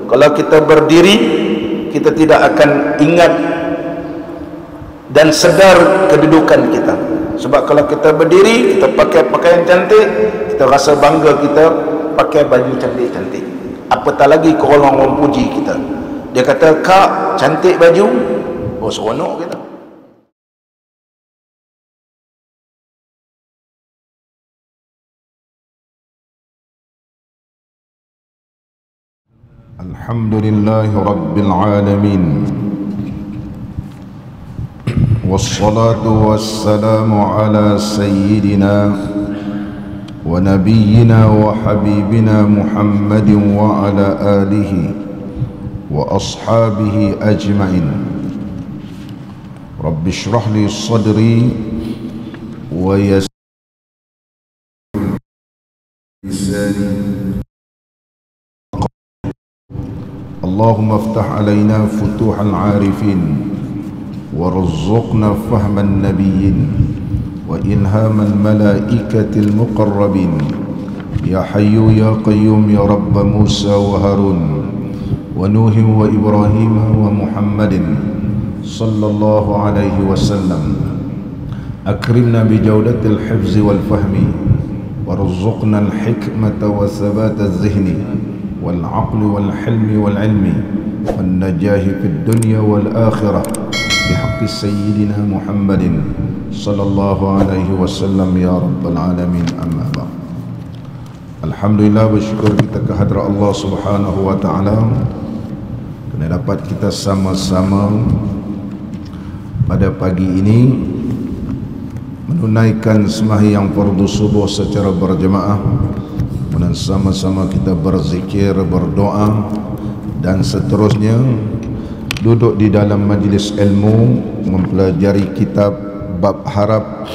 Kalau kita berdiri, kita tidak akan ingat dan sedar kedudukan kita. Sebab kalau kita berdiri, kita pakai pakaian cantik, kita rasa bangga kita pakai baju cantik-cantik. Apatah lagi kalau orang puji kita, dia kata, "Kak, cantik baju." Oh, seronok kita. Alhamdulillahi Rabbil Alamin, wassalatu wassalamu ala sayyidina wa nabiyyina wa habibina Muhammadin wa ala alihi wa ashabihi ajma'in. Rabbi shrah li sadri wa yassir lisani. Allahumma aftah alaina futuhal arifin warzuqna fahman nabiyyin wa ilhamal malaikatil muqarrabin. Ya hayyu ya qayyum ya rabb Musa wa Harun wa Nuh wa Ibrahim wa Muhammadin sallallahu alaihi wasallam. Akrimna bi jawdatil hifzi wal fahmi warzuqna al hikmata wa thabata az-zihni والعقل والحلم والعلم والنجاح في الدنيا والآخرة بحق سيدنا محمد صلى الله عليه وسلم يا رب العالمين. أما بعد. Alhamdulillah, bersyukur kita kehadrat Allah Subhanahu wa taala kerana dapat kita sama-sama pada pagi ini menunaikan sembahyang fardu subuh secara berjemaah, dan sama-sama kita berzikir, berdoa, dan seterusnya duduk di dalam majlis ilmu mempelajari kitab Bab Harap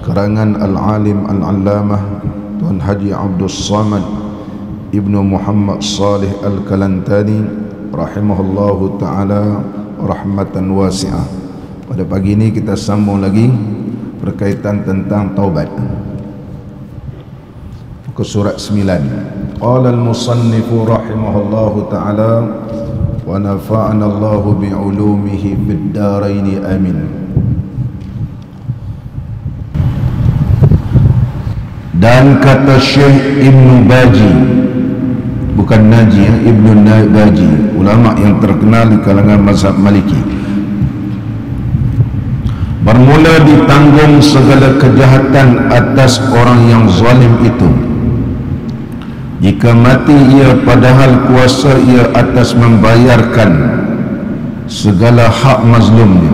karangan Al-Alim Al-Allamah Tuan Haji Abdul Samad Ibnu Muhammad Salih Al-Kalantani rahimahullahu ta'ala rahmatan wasi'ah. Pada pagi ini kita sambung lagi berkaitan tentang taubat ke surat 9. Qala al-musannif rahimahullahu ta'ala wa nafa'ana Allahu bi'ulumihi fid darain amin. Dan kata Syekh Ibn Baji, bukan Naji ya, Ibn Baji, ulama yang terkenal di kalangan mazhab Maliki, bermula ditanggung segala kejahatan atas orang yang zalim itu. Jika mati ia padahal kuasa ia atas membayarkan segala hak mazlumnya.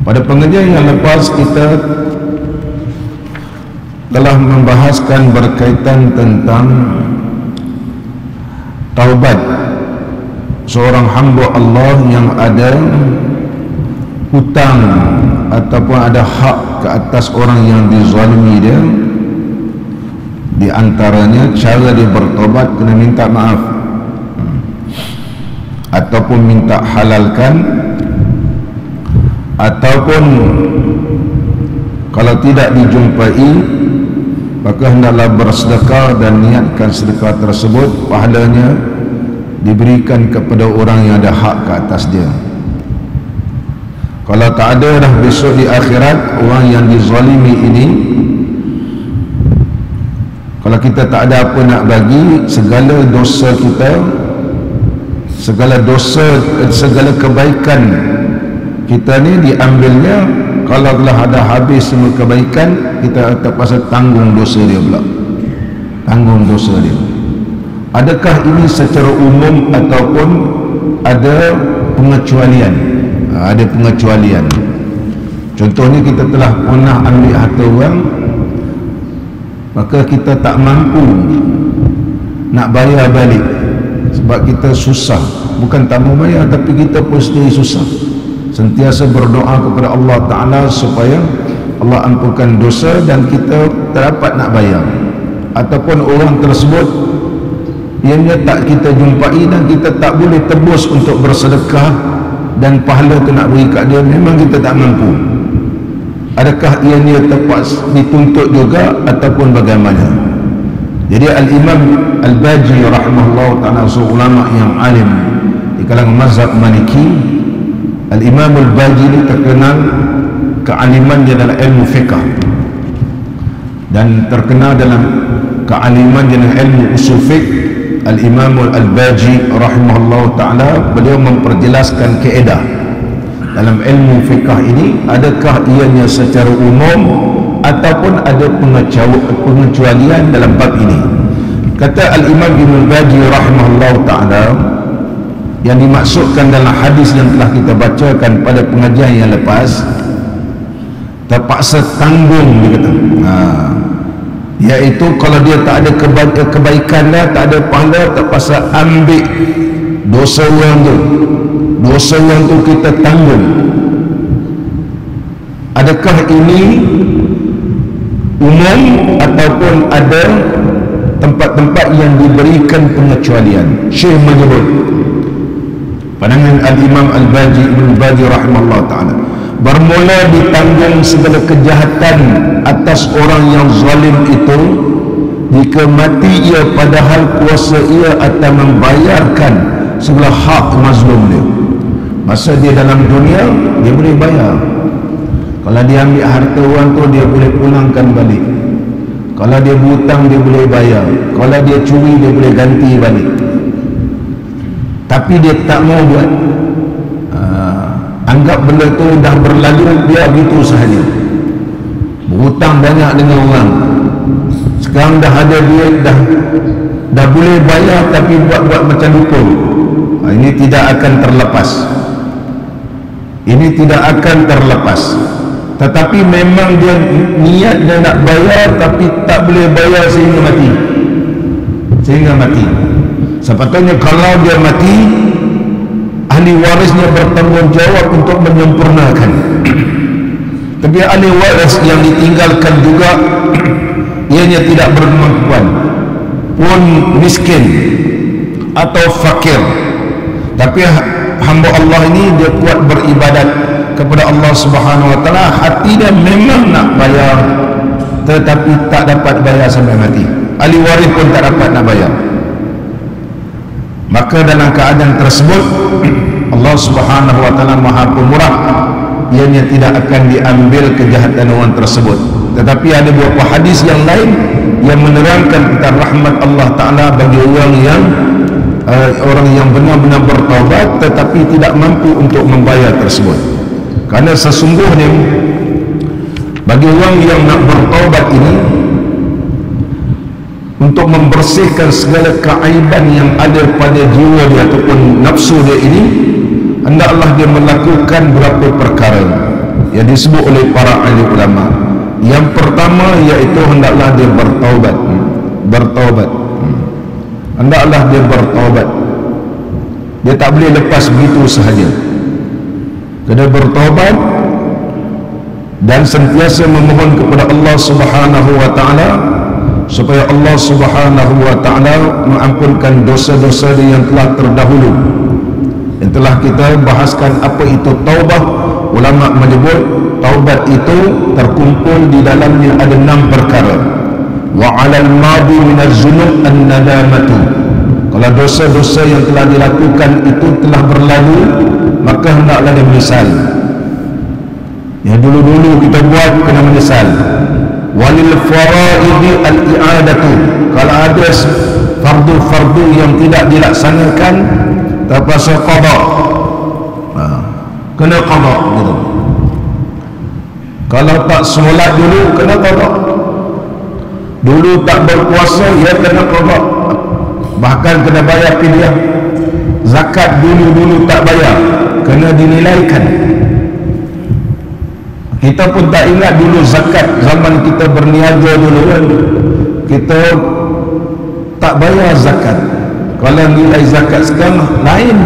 Pada pengajian yang lepas kita telah membahaskan berkaitan tentang taubat seorang hamba Allah yang ada hutang ataupun ada hak ke atas orang yang dizalimi dia. Di antaranya cara dia bertobat kena minta maaf ataupun minta halalkan, ataupun kalau tidak dijumpai maka hendaklah bersedekah dan niatkan sedekah tersebut pahalanya diberikan kepada orang yang ada hak ke atas dia. Kalau tak ada dah besok di akhirat orang yang dizalimi ini, kalau kita tak ada apa nak bagi, segala dosa kita, segala dosa, segala kebaikan kita ni diambilnya. Kalau telah ada habis semua kebaikan, kita terpaksa tanggung dosa dia pula. Tanggung dosa dia. Adakah ini secara umum ataupun ada pengecualian? Ada pengecualian. Contohnya kita telah pernah ambil harta orang, maka kita tak mampu nak bayar balik sebab kita susah. Bukan tak mau bayar, tapi kita pun sendiri susah. Sentiasa berdoa kepada Allah Ta'ala supaya Allah ampunkan dosa dan kita tak dapat nak bayar. Ataupun orang tersebut ianya tak kita jumpai dan kita tak boleh tebus untuk bersedekah dan pahala tu nak beri kat dia, memang kita tak mampu. Adakah ianya terpaksa dituntut juga ataupun bagaimana? Jadi Al-Imam Al-Baji rahimahullah ta'ala, seorang ulama yang alim di kalangan mazhab Maliki. Al-Imam Al-Baji ini terkenal kealiman dia dalam ilmu fiqh dan terkenal dalam kealiman dia dalam ilmu usul fiqh. Al-Imam Al-Baji rahimahullah ta'ala, beliau memperjelaskan kaedah dalam ilmu fiqh ini, adakah ianya secara umum ataupun ada pengecualian dalam bab ini. Kata Al-Imam Ibn Baji rahimahullah ta'ala, yang dimaksudkan dalam hadis yang telah kita bacakan pada pengajian yang lepas, terpaksa tanggung, dia kata, iaitu kalau dia tak ada kebaikan dah, tak ada pahala, terpaksa ambil dosa orang tu. Dosa orang tu kita tanggung. Adakah ini umum ataupun ada tempat-tempat yang diberikan pengecualian? Syekh menyebut, pandangan Al-Imam Al-Baji Ibn Baji rahimahullah ta'ala, bermula ditanggung segala kejahatan atas orang yang zalim itu jika mati ia padahal kuasa ia akan membayarkan segala hak mazlum dia. Masa dia dalam dunia, dia boleh bayar. Kalau dia ambil harta orang tu, dia boleh pulangkan balik. Kalau dia berhutang, dia boleh bayar. Kalau dia curi, dia boleh ganti balik. Tapi dia tak mau buat. Anggap benda tu dah berlalu, biar begitu sahaja. Berhutang banyak dengan orang, sekarang dah ada duit, dah boleh bayar, tapi buat macam dukun. Ini tidak akan terlepas. Ini tidak akan terlepas. Tetapi memang dia niat dia nak bayar, tapi tak boleh bayar sehingga mati. Sehingga mati. Sepatutnya kalau dia mati, ahli warisnya bertanggungjawab untuk menyempurnakan. Tapi ahli waris yang ditinggalkan juga ianya tidak berkemampuan, pun miskin atau fakir, tapi hamba Allah ini dia kuat beribadat kepada Allah Subhanahu wa taala, hati dia memang nak bayar tetapi tak dapat bayar sampai mati. Ahli waris pun tak dapat nak bayar. Maka dalam keadaan tersebut Allah Subhanahu wa taala Maha Pemurah, ianya tidak akan diambil kejahatan orang tersebut. Tetapi ada beberapa hadis yang lain yang menerangkan tentang rahmat Allah Ta'ala bagi orang yang benar-benar bertaubat tetapi tidak mampu untuk membayar tersebut. Kerana sesungguhnya bagi orang yang nak bertaubat ini, untuk membersihkan segala keaiban yang ada pada jiwa dia ataupun nafsu dia ini, hendaklah dia melakukan beberapa perkara yang disebut oleh para ahli ulama. Yang pertama iaitu hendaklah dia bertaubat. Hendaklah dia bertaubat. Dia tak boleh lepas begitu sahaja. Kena bertaubat dan sentiasa memohon kepada Allah Subhanahu wa taala supaya Allah Subhanahu wa taala mengampunkan dosa-dosa dia yang telah terdahulu. Yang telah kita bahaskan apa itu taubat. Ulama menyebut taubat itu terkumpul di dalamnya ada 6 perkara. Wa 'alal madi minaz zunub an-nadamatu. Kalau dosa-dosa yang telah dilakukan itu telah berlalu, maka hendaklah dia menyesal. Yang dulu-dulu kita buat kena menyesal. Walil faraidi al-i'adatu. Kalau ada fardu-fardu yang tidak dilaksanakan, terpaksa qada. Kena qada gitu. Kalau tak solat dulu, kena qada. Dulu tak berpuasa, ya kena qada. Bahkan kena bayar fidyah. Zakat dulu tak bayar, kena dinilaikan. Kita pun tak ingat dulu zakat zaman kita berniaga dulu kan, kita tak bayar zakat. Kalau nilai zakat sekarang lain.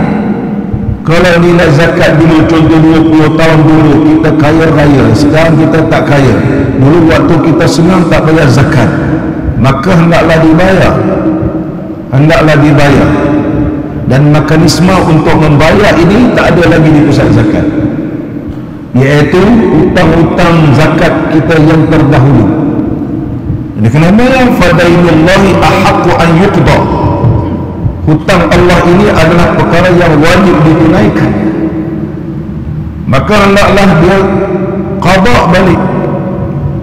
Kalau nilai zakat dulu contoh 20 tahun dulu kita kaya raya, sekarang kita tak kaya. Dulu waktu kita senang tak bayar zakat, maka hendaklah dibayar. Dan mekanisme untuk membayar ini tak ada lagi di pusat zakat, iaitu hutang-hutang zakat kita yang terdahulu. Jadi kenapa yang fadainullahi ahaqqu an yuqda? Hutang Allah ini adalah perkara yang wajib ditunaikan, maka hendaklah dia qada balik.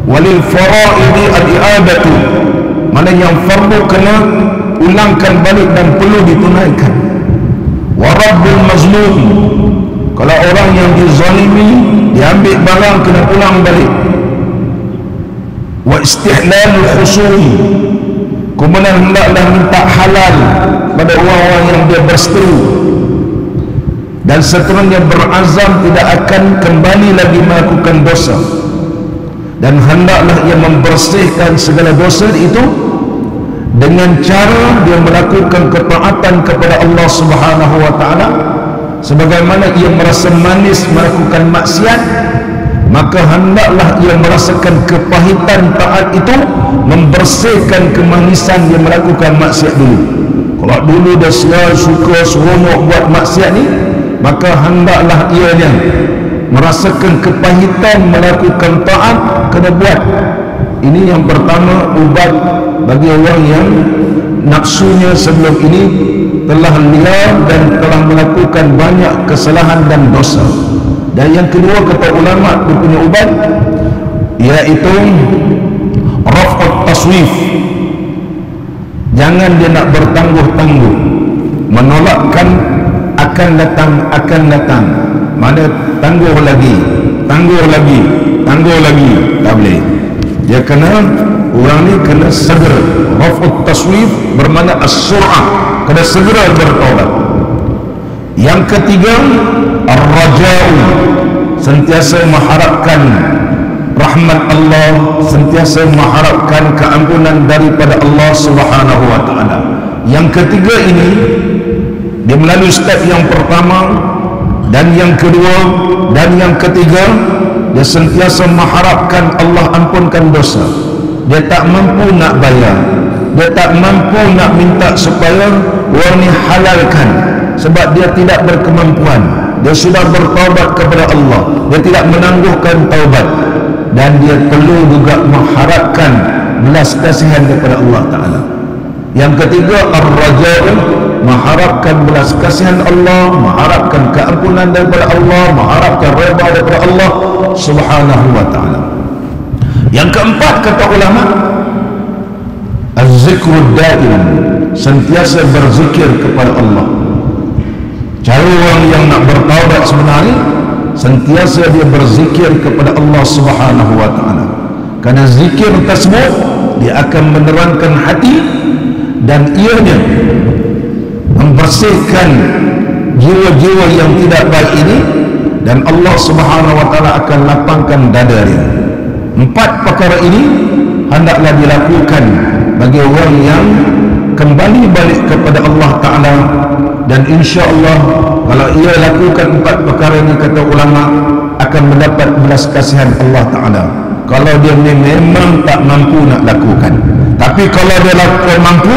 Walil faraidi al-i'adatu, mana yang fardu kena ulangkan balik dan perlu ditunaikan. Wa rabbul mazlum, kalau orang yang dizalimi diambil barang kena ulang balik. Wa istihlalul khusum, kemudian hendaklah minta halal pada orang-orang yang dia berseteru, dan seterusnya berazam tidak akan kembali lagi melakukan dosa, dan hendaklah ia membersihkan segala dosa itu dengan cara dia melakukan ketaatan kepada Allah Subhanahu wa taala. Sebagaimana ia merasa manis melakukan maksiat, maka hendaklah ia merasakan kepahitan taat itu membersihkan kemanisan dia melakukan maksiat dulu. Kalau dulu dia selalu suka seronok buat maksiat ni, maka hendaklah ianya merasakan kepahitan melakukan taat, kena buat. Ini yang pertama, ubat bagi orang yang nafsunya sebelum ini telah liar dan telah melakukan banyak kesalahan dan dosa. Dan yang kedua, kata ulama, dia punya ubat iaitu raf'ut taswif. Jangan dia nak bertangguh-tangguh, menolakkan akan datang. Mana tangguh lagi, tak boleh. Dia kena, orang ni kena segera. Raf'ut taswif bermakna as-sur'ah, kena segera bertaubat. Yang ketiga, ar-raja'u, sentiasa mengharapkan rahmat Allah, sentiasa mengharapkan keampunan daripada Allah Subhanahu wa taala. Yang ketiga ini dia melalui step yang pertama dan yang kedua dan yang ketiga. Dia sentiasa mengharapkan Allah ampunkan dosa. Dia tak mampu nak bayar, dia tak mampu nak minta supaya orang ni halalkan, sebab dia tidak berkemampuan. Dia sudah bertaubat kepada Allah, dia tidak menangguhkan taubat, dan dia perlu juga mengharapkan belas kasihan daripada Allah Ta'ala. Yang ketiga, ar-raja'u, mengharapkan belas kasihan Allah, mengharapkan keampunan daripada Allah, mengharapkan redha daripada Allah Subhanahu wa ta'ala. Yang keempat, kata ulama, az-zikrud daim, sentiasa berzikir kepada Allah. Cara orang yang nak bertaubat sebenarnya sentiasa dia berzikir kepada Allah Subhanahu wa ta'ala, kerana zikir tersebut dia akan menerangkan hati dan ianya membersihkan jiwa-jiwa yang tidak baik ini, dan Allah Subhanahu wa ta'ala akan lapangkan dada dia. Empat perkara ini hendaklah dilakukan bagi orang yang kembali balik kepada Allah Ta'ala, dan insya Allah kalau ia lakukan empat perkara ini, kata ulama, akan mendapat belas kasihan Allah Ta'ala. Kalau dia memang tak mampu nak lakukan, tapi kalau dia lakukan mampu,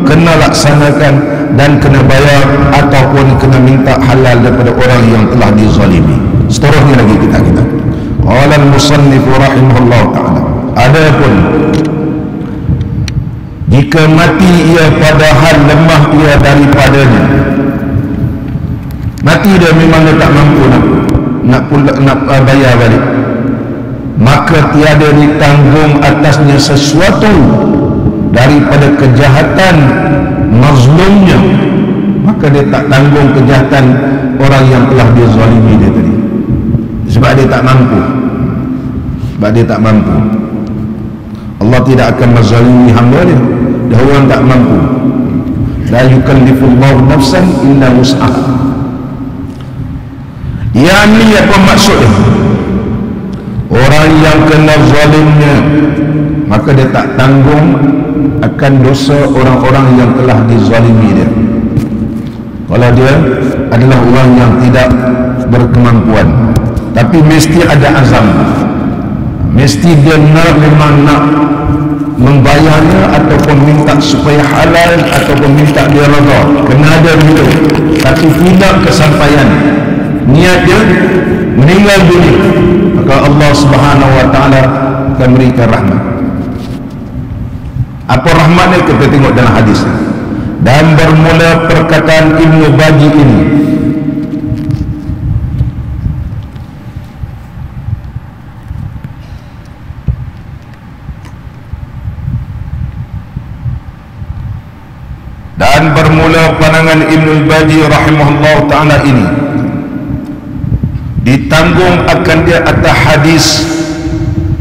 kena laksanakan dan kena bayar ataupun kena minta halal daripada orang yang telah dizalimi. Seterusnya lagi kita qala al-musannif rahimahullah ta'ala, adapun jika mati ia padahal lemah ia daripadanya, mati dia memang dia tak mampu nak bayar balik, maka tiada ditanggung atasnya sesuatu daripada kejahatan mazlumnya, maka dia tak tanggung kejahatan orang yang telah dia zalimi dia tadi, sebab dia tak mampu. Allah tidak akan menzalimi hamba dia, dia orang tak mampu. La yukallifullahu nafsan illa wus'aha. Yang ni apa maksudnya? Orang yang kena zalimnya, maka dia tak tanggung akan dosa orang-orang yang telah dizalimi dia. Kalau dia adalah orang yang tidak berkemampuan, tapi mesti ada azam, mesti dia memang nak membayarnya ataupun minta supaya halal ataupun minta dia redha, kena ada dulu, tapi tidak kesampaian niat dia meninggal dunia, maka Allah Subhanahu wa ta'ala akan berikan rahmat. Apa rahmatnya kita tengok dalam hadis. Dan bermula perkataan Ibnu Baji ini, dan bermula pandangan Ibnu Baji rahimahullah ta'ala ini ditanggung akan dia atas hadis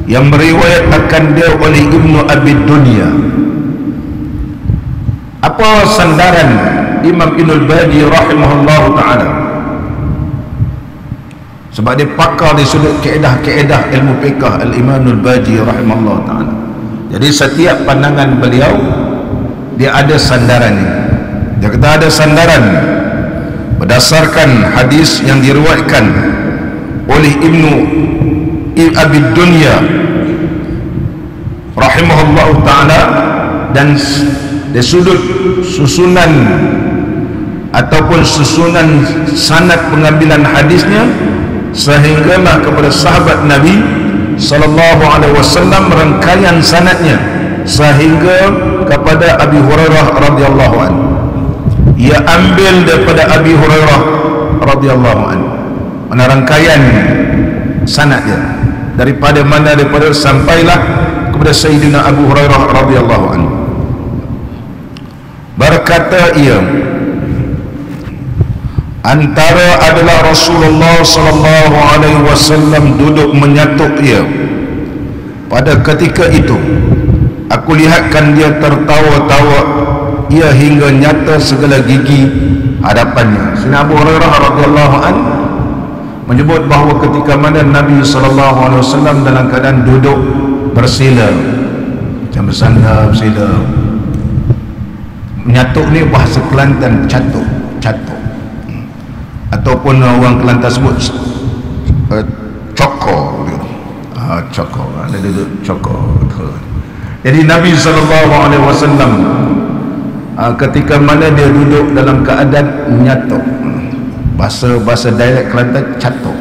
yang meriwayat akan dia oleh Ibnu Abi Dunya. Apa sandaran Imam Ibnu Baji rahimahullah ta'ala? Sebab dia pakar di sudut kaedah-kaedah ilmu fiqh Al-Imam Al-Baji rahimahullah ta'ala. Jadi setiap pandangan beliau dia ada sandarannya. Dia kata ada sandaran berdasarkan hadis yang diriwayatkan oleh Ibnu Abi Dunya rahimahullah ta'ala, dan dari sudut susunan ataupun susunan sanad pengambilan hadisnya sehinggalah kepada sahabat Nabi sallallahu alaihi wasallam, rangkaian sanadnya sehingga kepada Abi Hurairah radhiyallahu anhu. Ia ambil daripada Abi Hurairah radhiyallahu anhu. Mana rangkaian sanad dia daripada mana, daripada sampailah kepada Sayyidina Abu Hurairah radhiyallahu anhu. Berkata ia, antara adalah Rasulullah sallallahu alaihi wasallam duduk menyatuk ia. Pada ketika itu aku lihatkan dia tertawa-tawa ia hingga nyata segala gigi hadapannya. Sayyidina Abu Hurairah radhiyallahu anhu menyebut bahawa ketika mana Nabi sallallahu alaihi wasallam dalam keadaan duduk bersila, macam bersandar bersila. Nyatuk ni bahasa Kelantan catuk, ataupun orang Kelantan sebut cokor. Cokor, ada duduk cokor. Jadi Nabi SAW ketika mana dia duduk dalam keadaan nyatuk, bahasa dialek Kelantan catuk,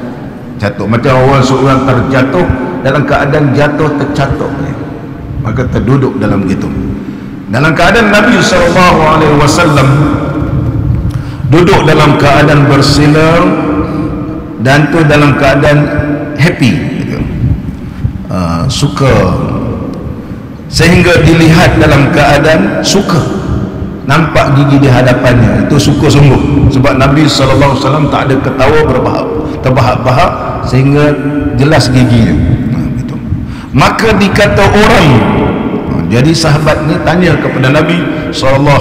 macam orang seorang terjatuh dalam keadaan jatuh tercatuk, maka terduduk dalam gitu. Dalam keadaan Nabi SAW duduk dalam keadaan bersila dan tu dalam keadaan happy gitu. Suka, sehingga dilihat dalam keadaan suka, nampak gigi di hadapannya, itu suka sungguh. Sebab Nabi SAW tak ada ketawa terbahak-bahak sehingga jelas giginya. Gitu. Maka dikata orang, jadi sahabat ni tanya kepada Nabi SAW,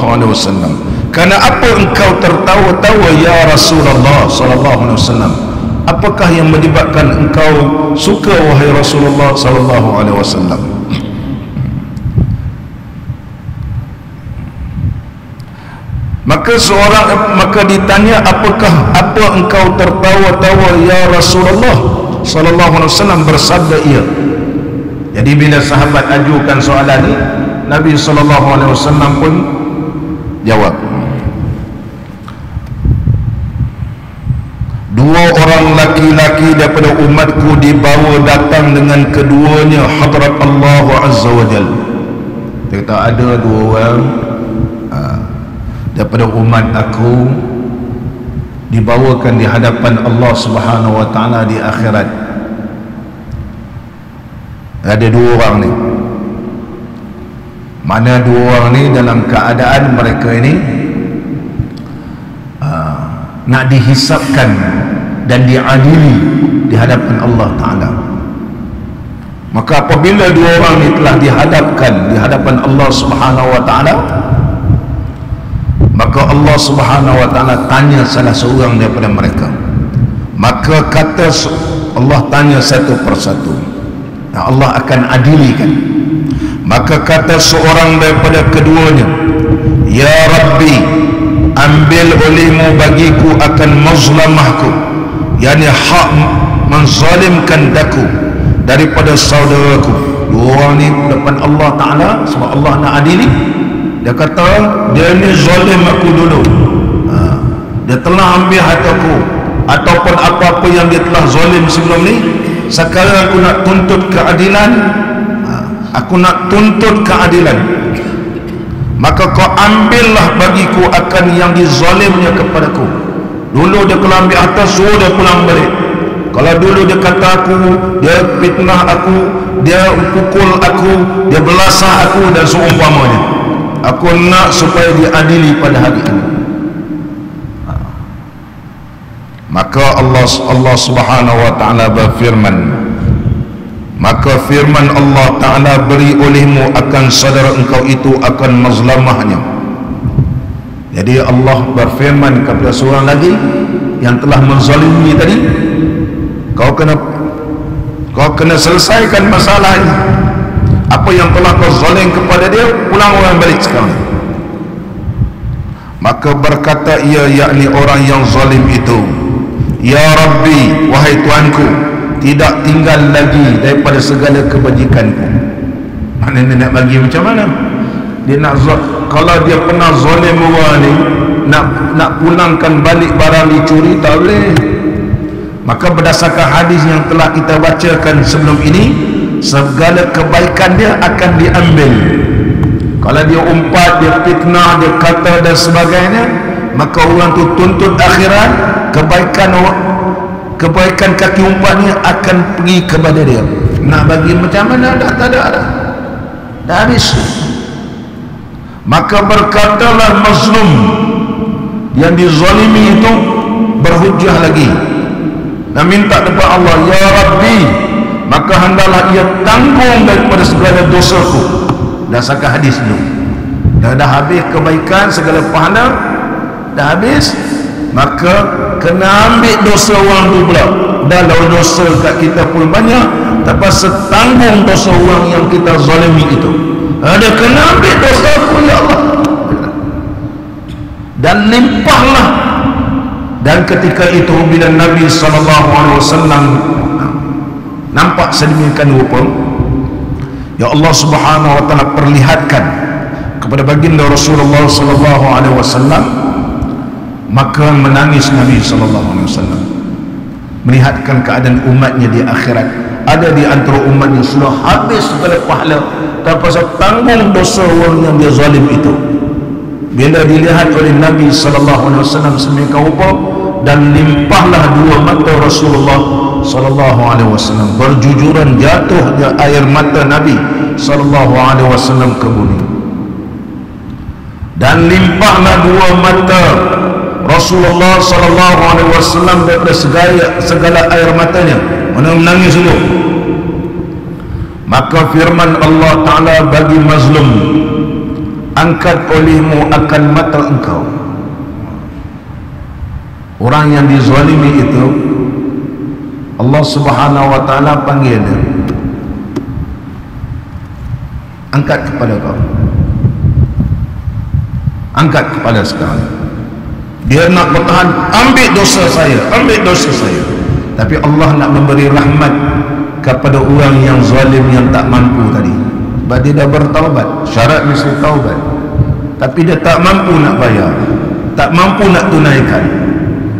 kerana apa engkau tertawa-tawa ya Rasulullah SAW? Apakah yang menyebabkan engkau suka wahai Rasulullah SAW? Maka ditanya, apa engkau tertawa-tawa ya Rasulullah SAW? Bersabda ia. Jadi bila sahabat ajukan soalan ni, Nabi SAW pun jawab. Dua orang laki-laki daripada umatku dibawa datang dengan keduanya hadrat Allah Azza wa Jal. Dia kata ada dua orang daripada umat aku dibawakan di hadapan Allah Subhanahu wa ta'ala di akhirat. Ada dua orang ni. Mana dua orang ni dalam keadaan mereka ini nak dihisapkan dan diadili di hadapan Allah Ta'ala. Maka apabila dua orang ni telah dihadapkan di hadapan Allah Subhanahu wa Ta'ala, maka Allah Subhanahu wa Ta'ala tanya salah seorang daripada mereka. Maka kata Allah tanya satu persatu, Allah akan adilikan. Maka kata seorang daripada keduanya, ya Rabbi, ambil olehmu bagiku akan mazlamahku, yakni hak menzalimkan daku daripada saudaraku. Dua orang ni depan Allah Ta'ala, sebab Allah nak adili. Dia kata dia ni zalim aku dulu, dia telah ambil hartaku ataupun apa-apa yang dia telah zalim sebelum ni. Sekarang aku nak tuntut keadilan, aku nak tuntut keadilan. maka kau ambillah bagiku akan yang dizalimnya kepadaku. Dulu dia kalau ambil atas, suruh dia pulang balik. Kalau dulu dia kata aku, dia fitnah aku, dia pukul aku, dia belasah aku dan seumpamanya, aku nak supaya diadili pada hari ini. Maka Allah Subhanahu wa taala berfirman, maka firman Allah taala, beri olehmu akan saudara engkau itu akan mazlamahnya. Jadi Allah berfirman kepada seorang lagi yang telah menzalimi tadi, kau kena selesaikan masalah ini. Apa yang telah kau zalim kepada dia, pulang orang balik sekarang. Maka berkata ia, yakni orang yang zalim itu, ya Rabbi, wahai Tuanku, tidak tinggal lagi daripada segala kebajikanku. Maknanya nak bagi macam mana? Dia nak, kalau dia pernah zalim orang ni, nak pulangkan balik barang dicuri, tak boleh. Maka berdasarkan hadis yang telah kita bacakan sebelum ini, segala kebaikan dia akan diambil. Kalau dia umpat, dia fitnah, dia kata dan sebagainya, maka orang tu tuntut akhirat, kebaikan kaki umpatnya akan pergi kepada dia. Nak bagi macam mana? Dah tak ada dah. Dah habis. Maka berkatalah mazlum yang dizalimi itu berhujjah lagi dan minta kepada Allah, ya Rabbi, maka hendaklah ia tanggung daripada segala dosaku. Dasarkan hadis itu dah habis kebaikan, segala pahala dah habis, maka kena ambil dosa orang tu pula. Dah lalu dosa kat kita pun banyak, tapi setanggung dosa orang yang kita zalimi itu. Ada kena ambil dosa pun, ya Allah, dan limpahlah. Dan ketika itu bila Nabi SAW nampak sedemikian rupa, ya Allah Subhanahu wa taala perlihatkan kepada baginda Rasulullah SAW, maka menangis Nabi SAW melihatkan keadaan umatnya di akhirat. Ada di antara umatnya sudah habis segala pahala terpaksa tanggung dosa orang yang dia zalim itu. Bila dilihat oleh Nabi SAW sedemikian rupa, dan limpahlah dua mata Rasulullah SAW, berjujuran jatuhnya air mata Nabi SAW ke bumi, dan limpahlah dua mata Rasulullah SAW daripada segala air matanya, mana menangis dulu. Maka firman Allah Ta'ala bagi mazlum, angkat olehmu akan mata engkau. Orang yang dizalimi itu, Allah Subhanahu wa taala panggil dia, angkat kepala kau, angkat kepala sekarang. Dia nak bertahan, ambil dosa saya, ambil dosa saya. Tapi Allah nak memberi rahmat kepada orang yang zalim, yang tak mampu tadi. Sebab dia dah bertaubat, syarat mesti taubat, tapi dia tak mampu nak bayar, tak mampu nak tunaikan.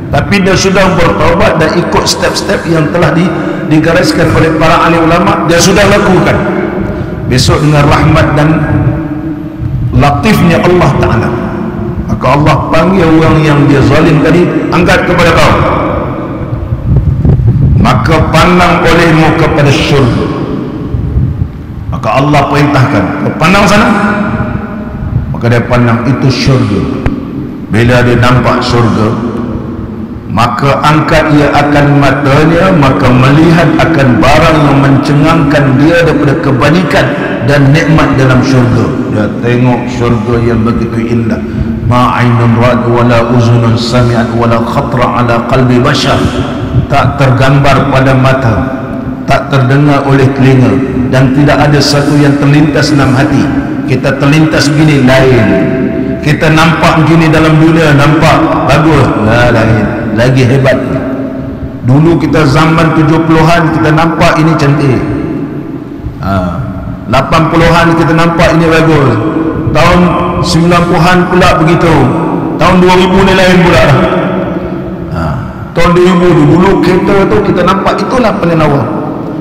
Tapi dia sudah bertaubat dan ikut step-step yang telah digariskan oleh para ahli ulama, dia sudah lakukan. Besok dengan rahmat dan latifnya Allah Ta'ala, maka Allah panggil orang yang dia zalim tadi, angkat kepada kau, maka pandang olehmu kepada syurga. Maka Allah perintahkan, pandang sana, maka dia pandang itu syurga. Bila dia nampak syurga, maka angkat ia akan matanya, maka melihat akan barang yang mencengangkan dia daripada kebaikan dan nikmat dalam syurga. Dia tengok syurga yang begitu indah, ma ainun ra'at wala uzunun sami'at wala khatra ala qalbi bashar, tak tergambar pada mata, tak terdengar oleh telinga, dan tidak ada satu yang terlintas dalam hati. Kita terlintas begini lain, kita nampak begini dalam dunia, nampak bagus, lain lagi hebat. Dulu kita zaman 70-an kita nampak ini cantik, 80-an kita nampak ini bagus, tahun 90-an pula begitu, tahun 2000 ni lain pula. Tahun 2000 dulu kereta tu kita nampak itulah paling lawa.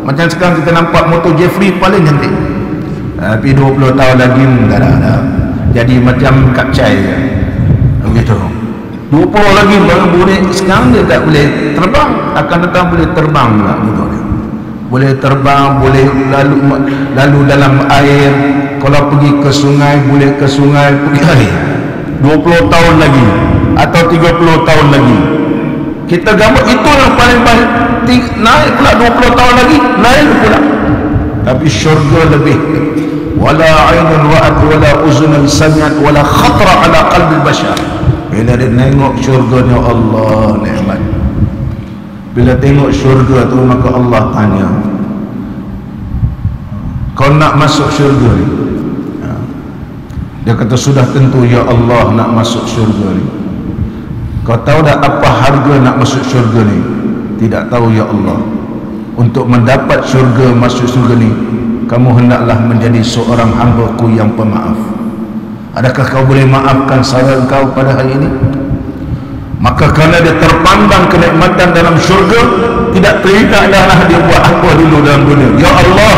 Macam sekarang kita nampak motor Jeffrey paling cantik, tapi 20 tahun lagi tak ada. jadi macam kapcai begitu. 20 lagi baru boleh. Sekarang dia tak boleh terbang, akan datang boleh terbang pula gitu dia. Boleh terbang, boleh lalu dalam air. Kalau pergi ke sungai, boleh ke sungai pergi air. 20 tahun lagi atau 30 tahun lagi. Kita gambar itu yang paling banyak, naik pula 20 tahun lagi, naik pula. Tapi syurga lebih. Wala ainun ra'at wala uzunun sami'at wala khatra ala qalbi bashar. Bila dia tengok syurganya Allah nikmat. Bila tengok syurga tu maka Allah tanya, kau nak masuk syurga ni? Dia kata sudah tentu ya Allah nak masuk syurga ni. Kau tahu tak apa harga nak masuk syurga ni? Tidak tahu ya Allah. Untuk mendapat syurga, masuk syurga ni, kamu hendaklah menjadi seorang hamba-Ku yang pemaaf. Adakah kau boleh maafkan saudara kau pada hari ini? Maka kerana dia terpandang kenikmatan dalam syurga, tidak teringat dah dia buat apa dulu dalam dunia. Ya Allah,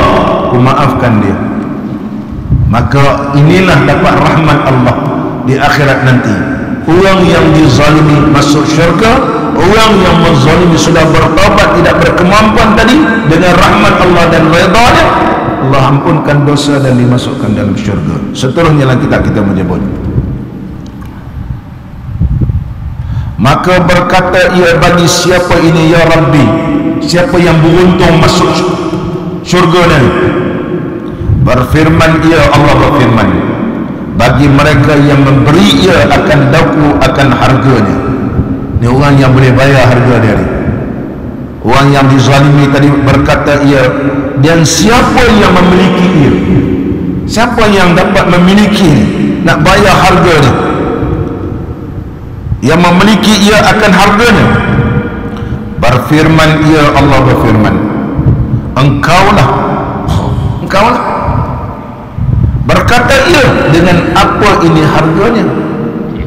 Ku maafkan dia. Maka inilah dapat rahmat Allah di akhirat nanti. Orang yang dizalimi masuk syurga, orang yang menzalimi sudah bertaubat, tidak berkemampuan tadi, dengan rahmat Allah dan redha-Nya, Allah ampunkan dosa dan dimasukkan dalam syurga. Seterusnya lah kita menyebut. Maka berkata ia bagi siapa ini ya Rabbi, siapa yang beruntung masuk syurga ni. Berfirman ia, Allah berfirman, bagi mereka yang memberi ia akan daku akan harganya. Ni orang yang boleh bayar harga dia ni. Orang yang dizalimi tadi berkata ia, dan siapa yang memiliki ia, siapa yang dapat memiliki nak bayar harga ni, yang memiliki ia akan harganya. Berfirman ia, Allah berfirman, engkaulah. Berkata ia, dengan apa ini harganya?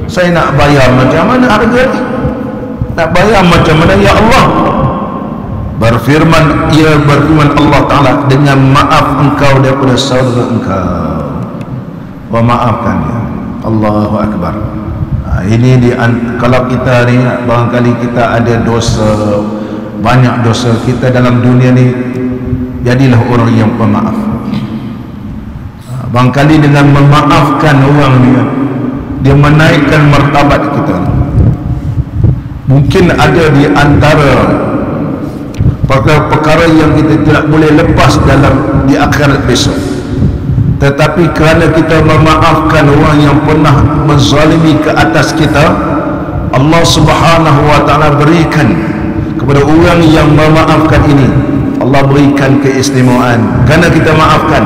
Saya nak bayar macam mana harga ni? Nak bayar macam mana ya Allah? Berfirman Allah Ta'ala, dengan maaf engkau daripada saudara engkau, memaafkan dia. Allahu Akbar. Ini kalau kita ni barangkali kita ada dosa, banyak dosa kita dalam dunia ni, jadilah orang yang pemaaf. Barangkali dengan memaafkan orang ni, dia menaikkan martabat kita. Mungkin ada di antara perkara-perkara yang kita tidak boleh lepas di akhirat besok. Tetapi kerana kita memaafkan orang yang pernah menzalimi ke atas kita, Allah Subhanahu wa Ta'ala berikan kepada orang yang memaafkan ini, Allah berikan keistimewaan. Kerana kita maafkan,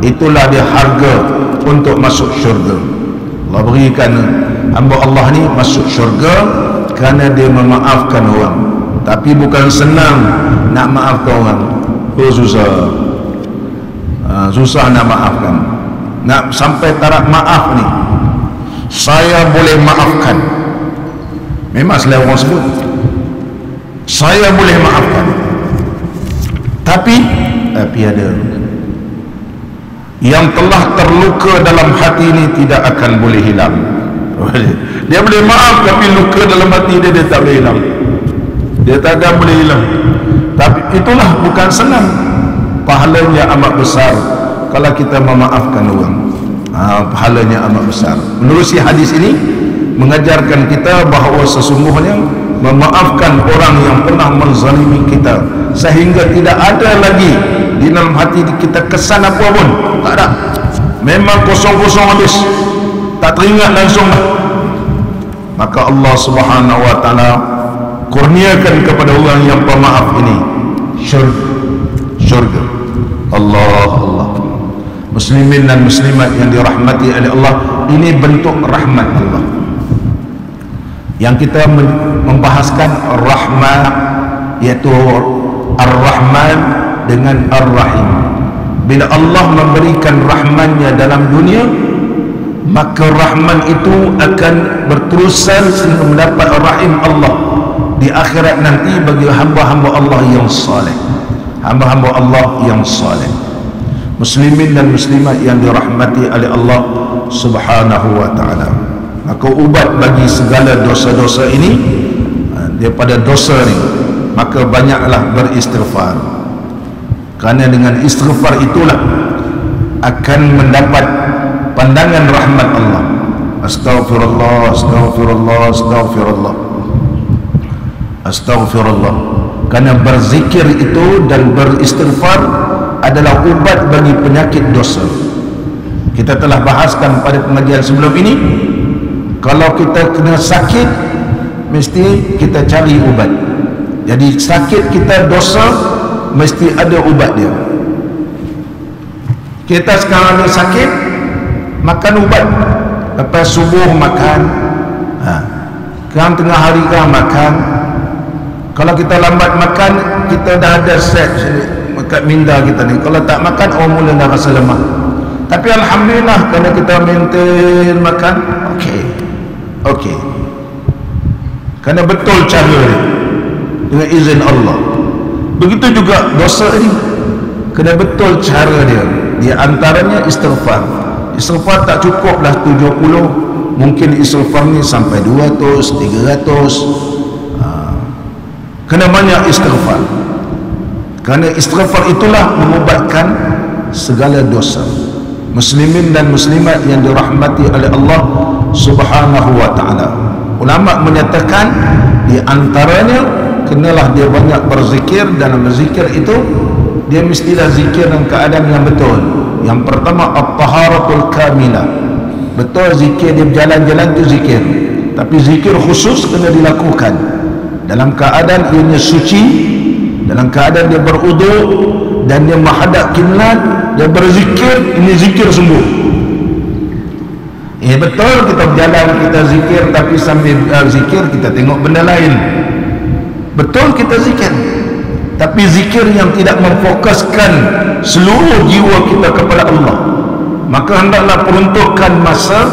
itulah dia harga untuk masuk syurga. Allah berikan hamba Allah ni masuk syurga kerana dia memaafkan orang. Tapi bukan senang nak maafkan orang. Susah nak maafkan. Nak sampai taraf maaf ni, saya boleh maafkan. Memang selalu orang sebut saya boleh maafkan, tapi ada yang telah terluka dalam hati ini tidak akan boleh hilang. Dia boleh maaf, tapi luka dalam hati dia tak boleh hilang. Dia tak akan boleh hilang. Tapi itulah bukan senang. Pahalanya amat besar kalau kita memaafkan orang. Pahalanya amat besar. Menerusi hadis ini mengajarkan kita bahawa sesungguhnya memaafkan orang yang pernah menzalimi kita, sehingga tidak ada lagi di dalam hati kita kesan apa pun. Tak ada. Memang kosong-kosong habis. Tak teringat langsung. Maka Allah Subhanahu wa Ta'ala kurniakan kepada orang yang pemaaf ini syurga. Allah. Muslimin dan muslimat yang dirahmati oleh Allah, ini bentuk rahmat Allah. Yang kita membahaskan rahmat, iaitu Ar-Rahman dengan Ar-Rahim. Bila Allah memberikan rahmannya dalam dunia, maka rahman itu akan berterusan sehingga mendapat rahim Allah di akhirat nanti bagi hamba-hamba Allah yang saleh. Hamba-hamba Allah yang saleh. muslimin dan muslimat yang dirahmati oleh Allah Subhanahu wa taala. Maka ubat bagi segala dosa-dosa ini, daripada dosa ni, maka banyaklah beristighfar. Kerana dengan istighfar itulah akan mendapat pandangan rahmat Allah. Astaghfirullah, astaghfirullah, astaghfirullah, astaghfirullah. Kerana berzikir itu dan beristighfar adalah ubat bagi penyakit dosa. Kita telah bahaskan pada pengajian sebelum ini, kalau kita kena sakit, mesti kita cari ubat. Jadi sakit kita dosa, mesti ada ubat dia. Kita sekarang ni sakit, makan ubat. Lepas subuh makan, sekarang tengah hari kan makan. Kalau kita lambat makan, kita dah ada set makan minda kita ni. Kalau tak makan, mula dah rasa lemah. Tapi alhamdulillah, kerana kita maintain makan, okey. Kerana betul cara ni, dengan izin Allah. Begitu juga dosa ni, kena betul cara dia. Di antaranya istighfar. Istighfar tak cukuplah 70, mungkin istighfar ni sampai 200, 300. Kena banyak istighfar. Kerana istighfar itulah mengubatkan segala dosa. Muslimin dan muslimat yang dirahmati oleh Allah Subhanahu wa taala. Ulama menyatakan di antaranya kenalah dia banyak berzikir. Dalam berzikir itu dia mestilah zikir dalam keadaan yang betul. Yang pertama at-taharatul kamilah. Betul zikir dia berjalan-jalan tu zikir. Tapi zikir khusus kena dilakukan dalam keadaan ianya suci, dalam keadaan dia berwuduk dan dia menghadap kiblat, dia berzikir, ini zikir sungguh. Betul kita berjalan, kita zikir, tapi sambil zikir kita tengok benda lain. Betul kita zikir, tapi zikir yang tidak memfokuskan seluruh jiwa kita kepada Allah. Maka hendaklah peruntukkan masa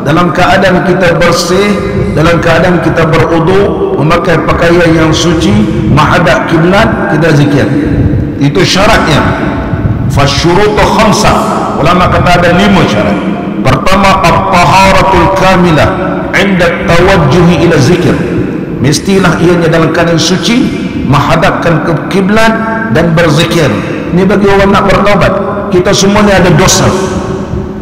dalam keadaan kita bersih, dalam keadaan kita berwuduk, memakai pakaian yang suci, menghadap kiblat, kita zikir. Itu syaratnya. Fasyurutu khamsah. Ulama kata ada 5 syarat. Pertama, at-taharatul kamilah 'inda tawajjuhi ila zikir. Mestilah ianya dalam keadaan suci, menghadapkan ke kiblat dan berzikir. Ini bagi orang nak bertaubat. Kita semua ni ada dosa.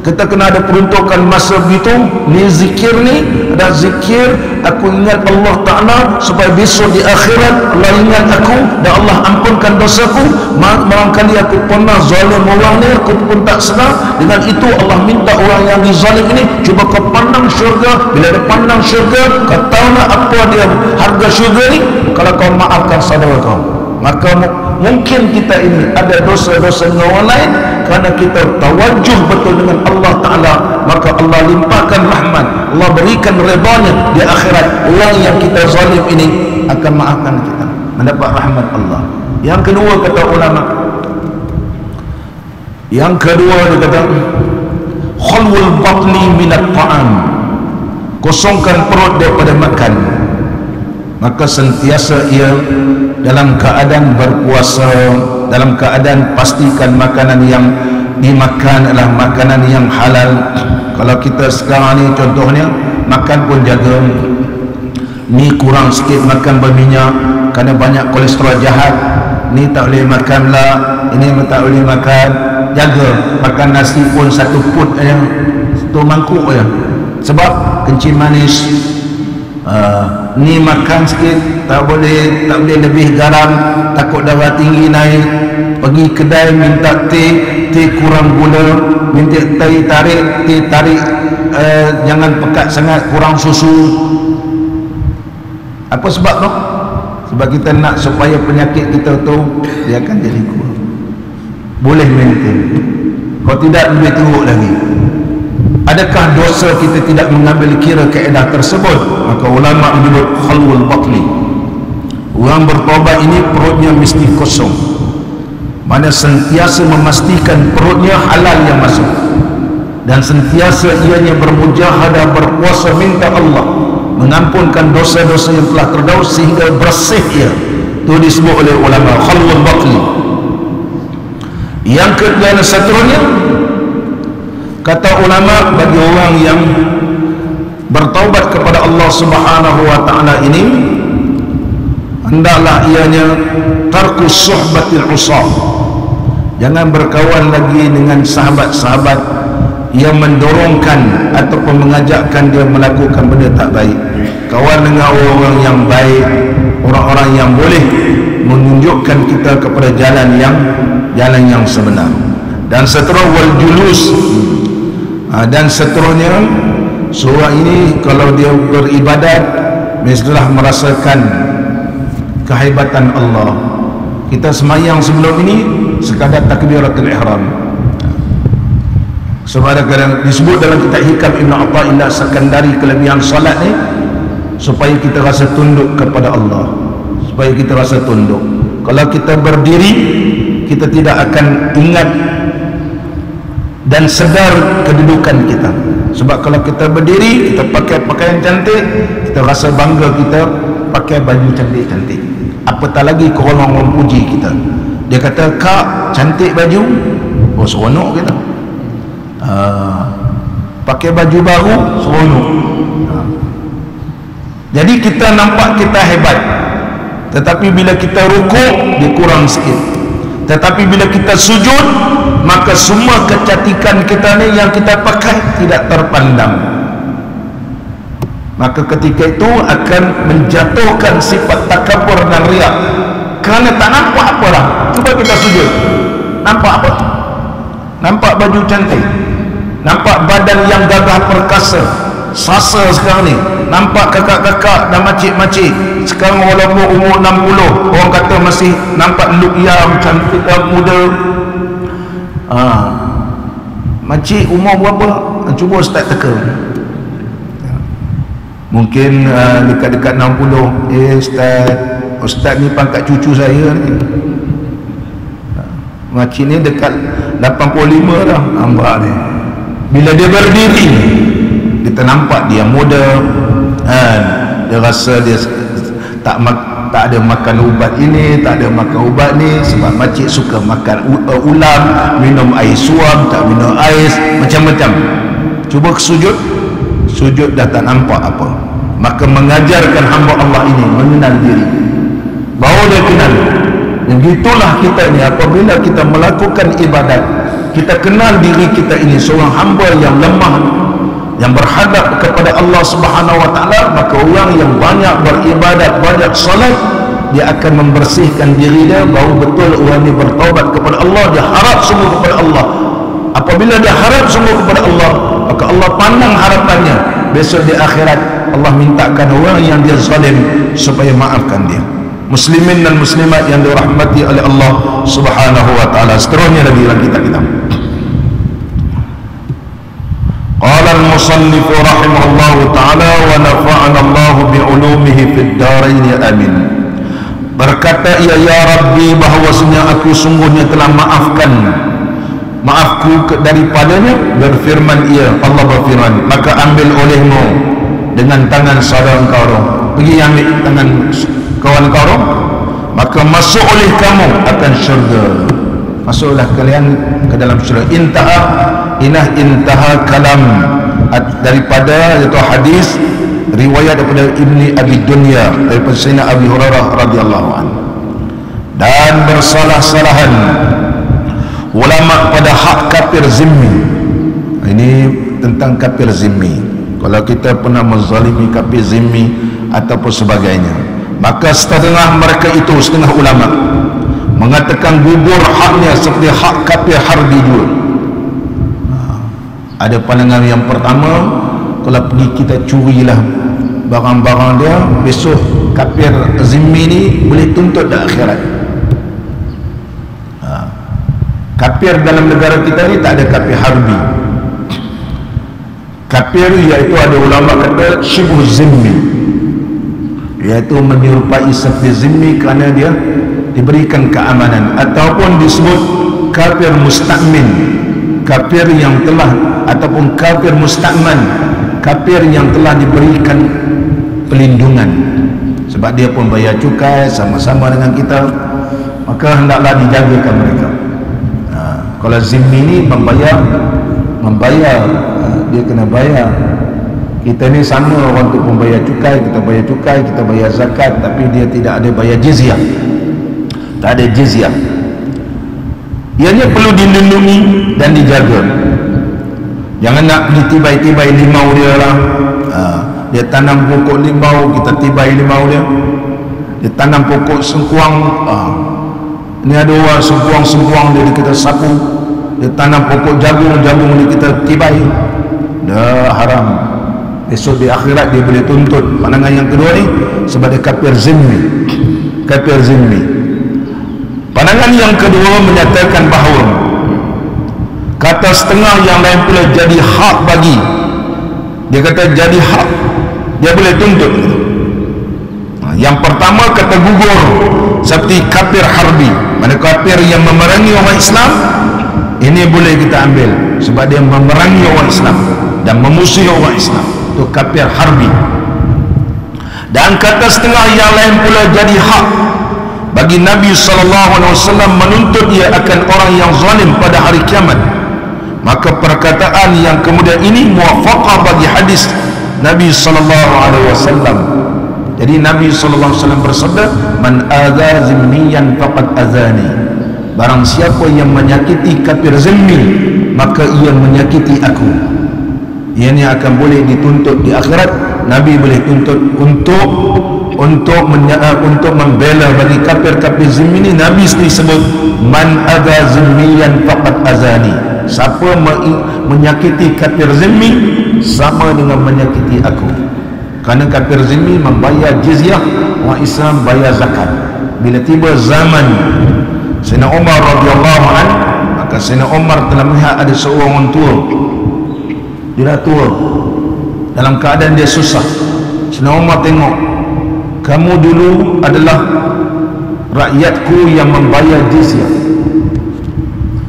Kita kena ada peruntukan masa begitu. Ni zikir ni ada zikir, aku ingat Allah Ta'ala supaya besok di akhirat Allah ingat aku dan Allah ampunkan dosaku. Barangkali aku pernah zalim orang ni, aku pun tak sedar. Dengan itu Allah minta orang yang dizalim ini, cuba kau pandang syurga. Bila dia pandang syurga, kau tahu nak apa dia harga syurga ni? Kalau kau maafkan saudara kau. Maka mungkin kita ini ada dosa-dosa dengan orang lain, kerana kita tawajuh betul dengan Allah Ta'ala, maka Allah limpahkan rahmat, Allah berikan redanya di akhirat. Orang yang kita zalim ini akan maafkan kita, mendapat rahmat Allah. Yang kedua kata ulama, yang kedua dia kata khalwul batni minat ta'am, kosongkan perut daripada makan. Maka sentiasa ia dalam keadaan berpuasa, dalam keadaan pastikan makanan yang dimakan adalah makanan yang halal. Kalau kita sekarang ni contohnya makan pun jaga, ni kurang sikit makan berminyak kerana banyak kolesterol jahat, ni tak boleh makan lah, ini tak boleh makan. Jaga makan nasi pun satu put aja, satu mangkuk aja, sebab kencing manis. Ni makan sikit, tak boleh lebih garam, takut darah tinggi naik. Pergi kedai minta teh kurang gula, minta teh tarik, jangan pekat sangat, kurang susu. Apa sebab tu? Sebab kita nak supaya penyakit kita tu dia akan jadi kurang, boleh maintain. Kalau tidak lebih teruk lagi. Adakah dosa kita tidak mengambil kira kaedah tersebut? Maka ulama menyebut khalwul batni. Orang bertaubat ini perutnya mesti kosong, mana sentiasa memastikan perutnya halal yang masuk, dan sentiasa ianya bermujahadah, berpuasa minta Allah mengampunkan dosa-dosa yang telah terdahulu sehingga bersih ia. Itu disebut oleh ulama khalwul batni. Yang kedua dan seterusnya, kata ulama, bagi orang yang bertaubat kepada Allah Subhanahu wa taala ini, hendaklah ianya tarkus suhbatil usah. Jangan berkawan lagi dengan sahabat-sahabat yang mendorongkan ataupun mengajakkan dia melakukan benda tak baik. Kawan dengan orang-orang yang baik, orang-orang yang boleh menunjukkan kita kepada jalan yang sebenar. Dan seterusnya wal julus, dan seterusnya seorang ini kalau dia beribadat mestilah merasakan kehebatan Allah. Kita semayang sebelum ini sekadar takbiratul ihram. Sebab ada kadang disebut dalam kitab Hikam Ibn Atha'illah Sakandari, kelebihan salat ni supaya kita rasa tunduk kepada Allah, supaya kita rasa tunduk. Kalau kita berdiri, kita tidak akan ingat dan sedar kedudukan kita. Sebab kalau kita berdiri, kita pakai pakaian cantik, kita rasa bangga kita pakai baju cantik-cantik. Apatah lagi kalau orang puji kita, dia kata, "Kak, cantik baju." Oh, seronok kita. Pakai baju baru, seronok. Jadi kita nampak kita hebat, tetapi bila kita rukuk, dia kurang sikit. Tetapi bila kita sujud, maka semua kecantikan kita ni yang kita pakai tidak terpandang. Maka ketika itu akan menjatuhkan sifat takabur dan riak, kerana tak nampak apa lah. Cuba kita sujud, nampak apa? Nampak baju cantik, nampak badan yang gagah perkasa, sasa sekarang ni. Nampak kakak-kakak dan makcik-makcik sekarang walaupun umur 60, orang kata masih nampak look yang cantik dan muda. Makcik umur berapa? Cuba Ustaz teka. Mungkin dekat-dekat 60. Ustaz ni pangkat cucu saya ni. Makcik ni dekat 85 dah, nampak ni. Bila dia berdiri, kita nampak dia muda, dia rasa dia tak ada makan ubat ini, tak ada makan ubat ni. Sebab makcik suka makan ulam, minum air suam, tak minum ais, macam-macam. Cuba sujud, sujud dah tak nampak apa. Maka mengajarkan hamba Allah ini mengenal diri, baru dia kenal. Yang gitulah kita ni, apabila kita melakukan ibadat, kita kenal diri kita ini seorang hamba yang lemah, yang berhadap kepada Allah Subhanahu wa taala. Maka orang yang banyak beribadat, banyak salat, dia akan membersihkan diri dia, baru betul orang ini bertaubat kepada Allah. Dia harap sungguh kepada Allah. Apabila dia harap sungguh kepada Allah, maka Allah pandang harapannya. Besok di akhirat Allah mintakan orang yang dia zalim supaya maafkan dia. Muslimin dan muslimat yang dirahmati oleh Allah Subhanahu wa taala. Seterusnya lagi dalam kitab-kitab. Qala al-musannif rahimahullah taala wa nafa'ana Allah bi ulumihi fid darain amin. Berkata ia, ya Rabbi, bahawasanya aku sungguhnya telah maafku daripadanya. Berfirman ia, Allah berfirman, maka ambil olehmu dengan tangan saudara engkau, pergi ambil tangan kawan kau, maka masuk oleh kamu akan syurga. Masuklah kalian ke dalam syurga. Intaha kalam daripada itu hadis riwayat daripada Ibni Abi Dunya daripada Sayyidina Abi Hurairah radhiyallahu anhu. Dan bersalah-salahan ulama pada hak kafir zimmi. Ini tentang kafir zimmi. Kalau kita pernah menzalimi kafir zimmi ataupun sebagainya, maka setengah mereka itu, setengah ulama mengatakan gugur haknya seperti hak kafir harbi juga. Ada pandangan yang pertama, kalau pergi kita curilah barang-barang dia, besok kafir zimmi ni boleh tuntut di akhirat. Kafir dalam negara kita ni tak ada kafir harbi. Kafir iaitu ada ulama kata syibhu zimmi, iaitu menyerupai seperti zimmi kerana dia diberikan keamanan, ataupun disebut kafir musta'min, kafir yang telah, ataupun kafir musta'man, kafir yang telah diberikan pelindungan sebab dia pun bayar cukai sama-sama dengan kita, maka hendaklah dijagakan mereka. Kalau zimmi ni membayar, dia kena bayar. Kita ni sama orang tu pun bayar cukai, kita bayar zakat, tapi dia tidak ada bayar jizyah. Tak ada jizyah. Ianya perlu dilindungi dan dijaga. Jangan nak pergi tibai-tibai limau dia lah. Dia tanam pokok limau, kita tibai limau dia. Dia tanam pokok sengkuang, ni ada orang sengkuang dia kita sapu. Dia tanam pokok jagung dia kita tibai. Dah haram. Esok di akhirat dia boleh tuntut. Pandangan yang kedua ni sebagai kafir zimmi. Pandangan yang kedua menyatakan bahawa kata setengah yang lain pula jadi hak bagi. Dia kata jadi hak, dia boleh tuntut. Yang pertama kata gugur, seperti kafir harbi, mana kafir yang memerangi orang Islam, ini boleh kita ambil sebab dia memerangi orang Islam dan memusuhi orang Islam. Itu kafir harbi. Dan kata setengah yang lain pula jadi hak bagi Nabi SAW menuntut ia akan orang yang zalim pada hari kiamat. Maka perkataan yang kemudian ini muwafaqah bagi hadis Nabi SAW. Jadi Nabi SAW bersabda, man adza zimmiyan faqad azani. Barang siapa yang menyakiti kafir zimmi, maka ia menyakiti aku. Ianya akan boleh dituntut di akhirat. Nabi boleh tuntut untuk membela bagi kafir-kafir zimmi ini. Nabi sendiri sebut man adza zimmiyan faqad azani. Siapa menyakiti kafir zimmi sama dengan menyakiti aku. Kerana kafir zimmi membayar jizyah, orang Islam bayar zakat. Bila tiba zaman Sayyidina Umar radhiyallahu anhu, maka Sayyidina Umar telah melihat ada seorang orang tua. Dia dah tua, dalam keadaan dia susah. Sayyidina Umar tengok, kamu dulu adalah rakyatku yang membayar jizyah,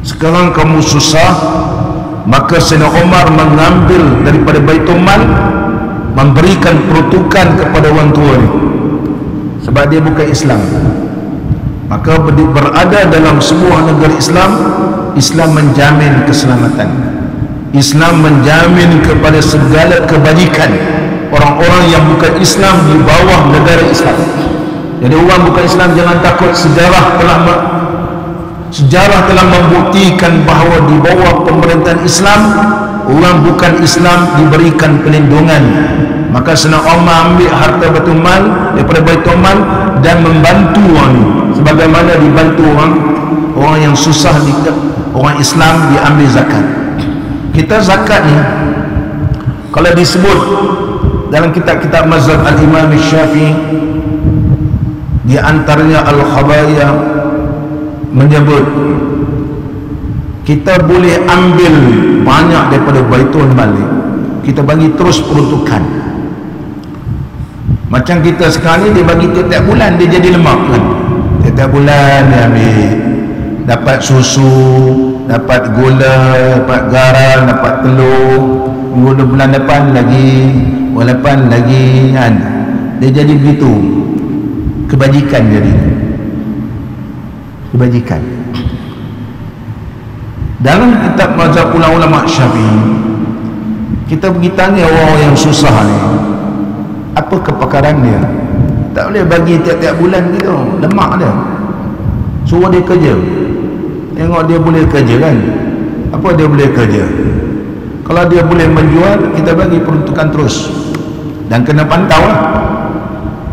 sekarang kamu susah. Maka Sayyidina Umar mengambil daripada Baitul Mal, memberikan peruntukan kepada orang tua ni, sebab dia bukan Islam. Maka berada dalam sebuah negara Islam, Islam menjamin keselamatan, Islam menjamin kepada segala kebajikan orang-orang yang bukan Islam di bawah negara Islam. Jadi orang bukan Islam jangan takut. Sejarah telah membuktikan bahawa di bawah pemerintahan Islam, orang bukan Islam diberikan perlindungan. Maka Sayyidina Umar ambil harta Baitul Mal daripada Baitul Mal dan membantu orang, sebagaimana dibantu orang yang susah, orang Islam diambil zakat. Kita zakat ni kalau disebut dalam kitab-kitab mazhab al-Imam Syafi'i, di antaranya Al-Khabaiyah menyebut kita boleh ambil banyak daripada Baitul Mal, kita bagi terus peruntukan. Macam kita sekarang ni, dia bagi tiap-tiap bulan, dia jadi lemak kan. Tiap-tiap bulan dia ambil, dapat susu, dapat gula, dapat garam, dapat telur. Bulan depan lagi, bulan depan lagi kan. Dia jadi begitu. Kebajikan jadi. Kebajikan. Dalam kitab mazhab ulama Syafi'i, kita pergi tanya orang yang susah ni, apa kepakaran dia? Tak boleh bagi tiap-tiap bulan gitu, lemak dia. Suruh dia kerja, tengok dia boleh kerja kan. Apa dia boleh kerja? Kalau dia boleh menjual, kita bagi peruntukan terus, dan kena pantau lah.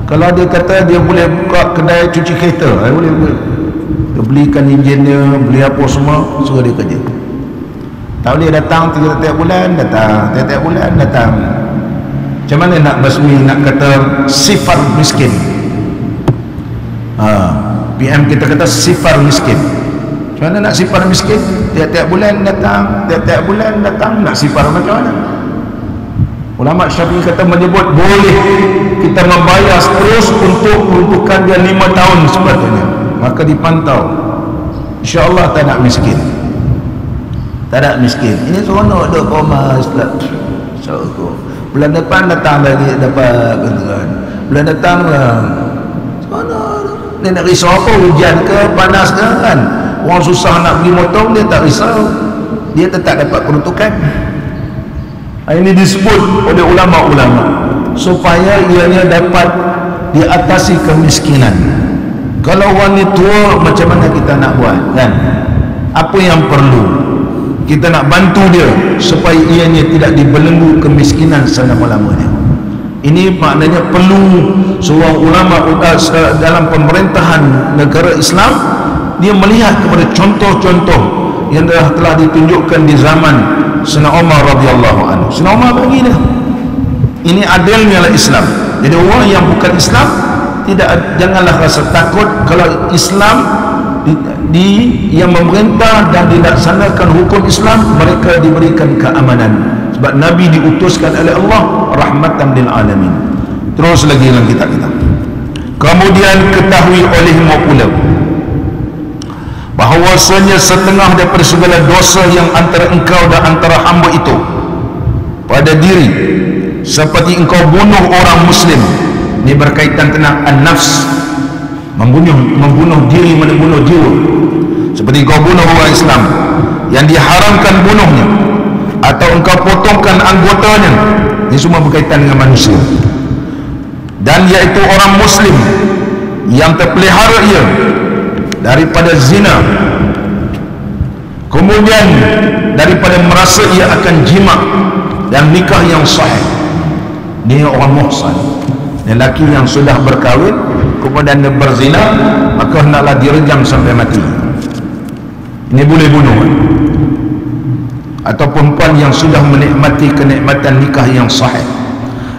Kalau dia kata dia boleh buka kedai cuci kereta, boleh. Dia belikan enjinnya, beli apa semua, suruh dia kerja. Tak boleh datang tiap-tiap bulan datang, tiap-tiap bulan datang. Macam mana nak basmi, nak kata sifar miskin? PM kita kata sifar miskin. Macam mana nak sifar miskin? Tiap-tiap bulan datang, tiap-tiap bulan datang, nak sifar macam mana? Ulama Syafi'i kata menyebut boleh kita membayar terus untuk peruntukan dia 5 tahun sepatutnya. Maka dipantau, insya-Allah tak nak miskin. Tak nak miskin. Ini seronok duk komas pula. So, bulan depan datang lagi dapat bantuan. Bulan datang lah. Seronok. Ni nak risau apa, hujan ke panas ke kan? Orang susah nak beli motor, dia tak risau, dia tetap dapat peruntukan. Ini disebut oleh ulama-ulama supaya ianya dapat diatasi kemiskinan. Kalau orang ni tua, macam mana kita nak buat, kan? Apa yang perlu? Kita nak bantu dia supaya ianya tidak dibelenggu kemiskinan selama-lamanya. Ini maknanya perlu seorang ulama dalam pemerintahan negara Islam, dia melihat kepada contoh-contoh yang telah ditunjukkan di zaman Sayyidina Umar radhiyallahu anhu. Sayyidina Umar bagi dia. Ini adilnya lah Islam. Jadi orang yang bukan Islam, janganlah rasa takut kalau Islam yang memerintah dan dilaksanakan hukum Islam, mereka diberikan keamanan. Sebab Nabi diutuskan oleh Allah rahmatan lil alamin. Terus lagi dalam kitab kita. Kemudian ketahui olehmu pula bahawasanya setengah daripada segala dosa yang antara engkau dan antara hamba itu pada diri, seperti engkau bunuh orang muslim. Ini berkaitan tentang an-nafs, membunuh diri, membunuh jiwa. Seperti engkau bunuh orang Islam yang diharamkan bunuhnya, atau engkau potongkan anggotanya. Ini semua berkaitan dengan manusia. Dan iaitu orang muslim yang terpelihara ia daripada zina, kemudian daripada merasa ia akan jima dan nikah yang sahih. Dia orang muhsan, lelaki yang sudah berkahwin kemudian dia berzina, maka hendaklah direjam sampai mati. Ini boleh bunuh. Atau perempuan yang sudah menikmati kenikmatan nikah yang sahih,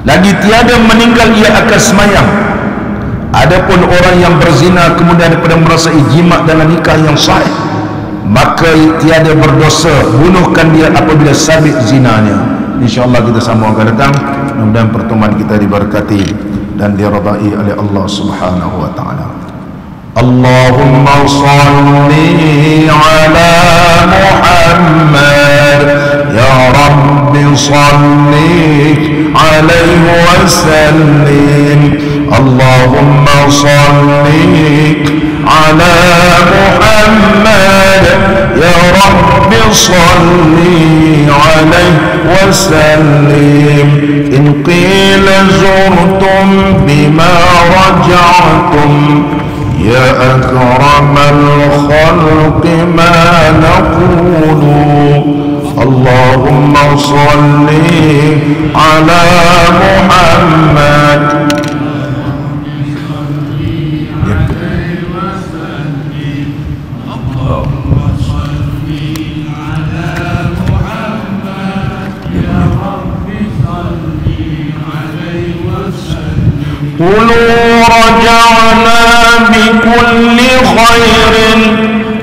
lagi tiada meninggal ia akan semayang. Adapun orang yang berzina kemudian daripada merasa jima dalam nikah yang sahih, maka tiada berdosa, bunuhkan dia apabila sabit zinanya. InsyaAllah kita sambung akan datang. Mudah-mudahan pertemuan kita diberkati dan diridai oleh Allah Subhanahu wa taala. Allahumma salli ala Muhammad, ya Rabbi salli alaihi wa sallim. Allahumma salli ala Muhammad, ya Rabbi salli alaihi wa sallim. In qila zurtum bima raja'tum, ya akramal khalqi ma naqulu. Allahumma salli ala Muhammad. قلوا رجعنا بكل خير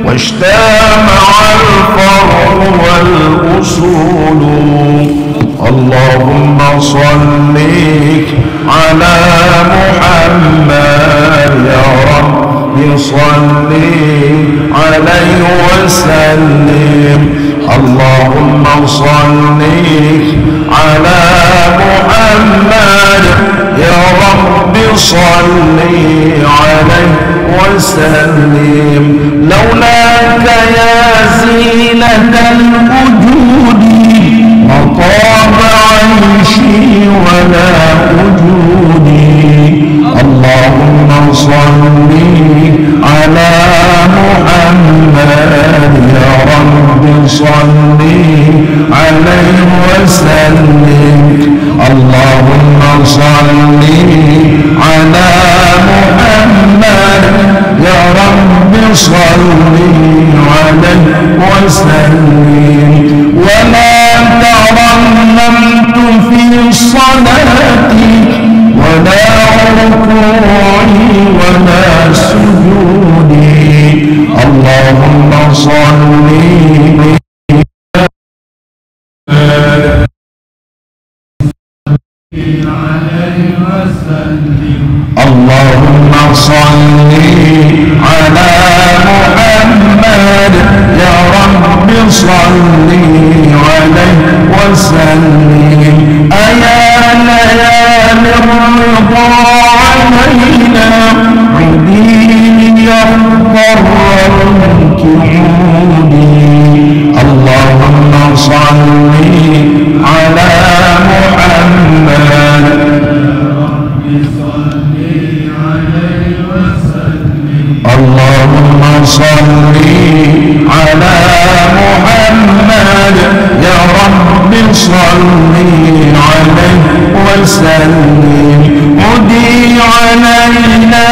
واجتمع الفرع والأصول. اللهم صل على محمد، يا رب صل عليه وسلم. اللهم صل على محمد، يا رب صل عليه وسلم. لولاك يا زينة الوجود وطاب عيشي ولا وجودي. اللهم صل على محمد، يا رب صل عليه وسلم. اللهم صل على محمد، يا رب صل عليه وسلم. ولا ترنمت في صلاتي ولا ركوعي ولا سجودي. اللهم صل اللهم صل على محمد، يا رب صل عليه وسلم. أيا ليالي الرضا علينا عيدين يغفر منك صل على محمد يا رب صل عليه وسلم هدي علينا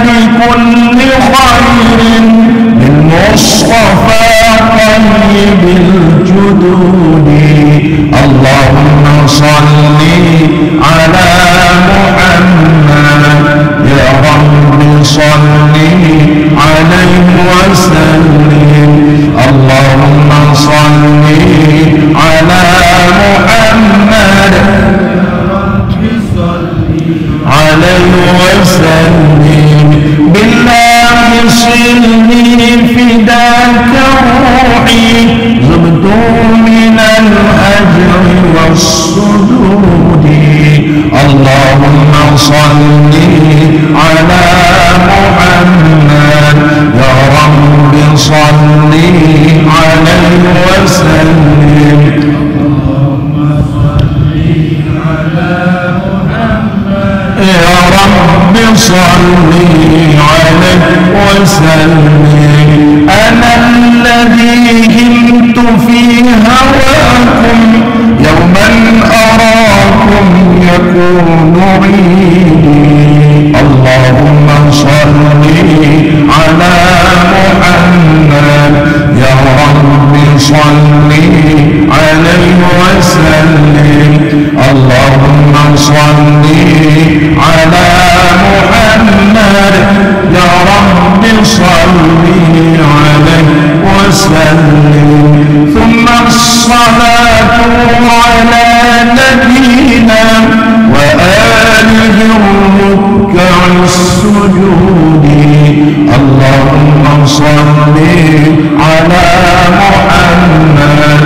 بكل خير للمصطفى طيب الجدود اللهم صل على محمد يا رب صل عليه وسلم اللهم صل على محمد عليه وسلم بالله صلني فداك روحي زبد من الأجر والسجود اللهم صل على محمد يا رب صل عليه وسلم يا رب صل عليه وسلم أنا الذي همت في هواكم يوما أراكم يكون عيدي اللهم صل على محمد يا رب صل عليه وسلم اللهم صل على محمد يا رب صل عليه وسلم ثم الصلاة على نبينا وآله الركع السجود اللهم صل على محمد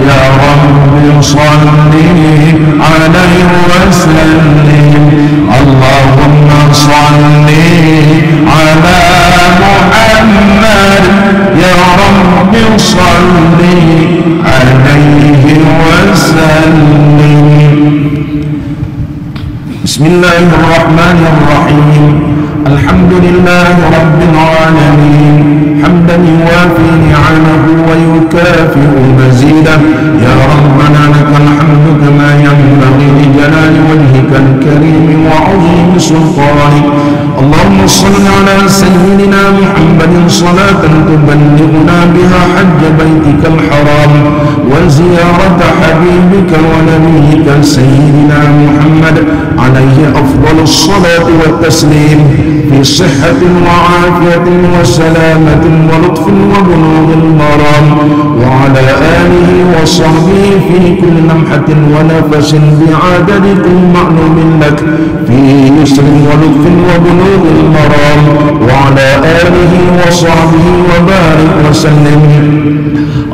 يا رب صل عليه وسلم اللهم صل على محمد يا رب صل عليه وسلم بسم الله الرحمن الرحيم الحمد لله رب العالمين حمدا يوافي نعمه ويكافئ مزيده يا ربنا لك الحمد كما ينبغي لجلال وجهك الكريم وعظيم سلطانك اللهم صل على سيدنا محمد صلاة تبلغنا بها حج بيتك الحرام وزيارة حبيبك ونبيك سيدنا محمد عليه أفضل الصلاة والتسليم في صحة وعافية وسلامة ولطف وبلوغ المرام وعلى آله وصحبه في كل لمحة ونفس بعدد كل معلوم لك في يسر ولطف وبلوغ المرام وعلى آله وصحبه وبارك وسلم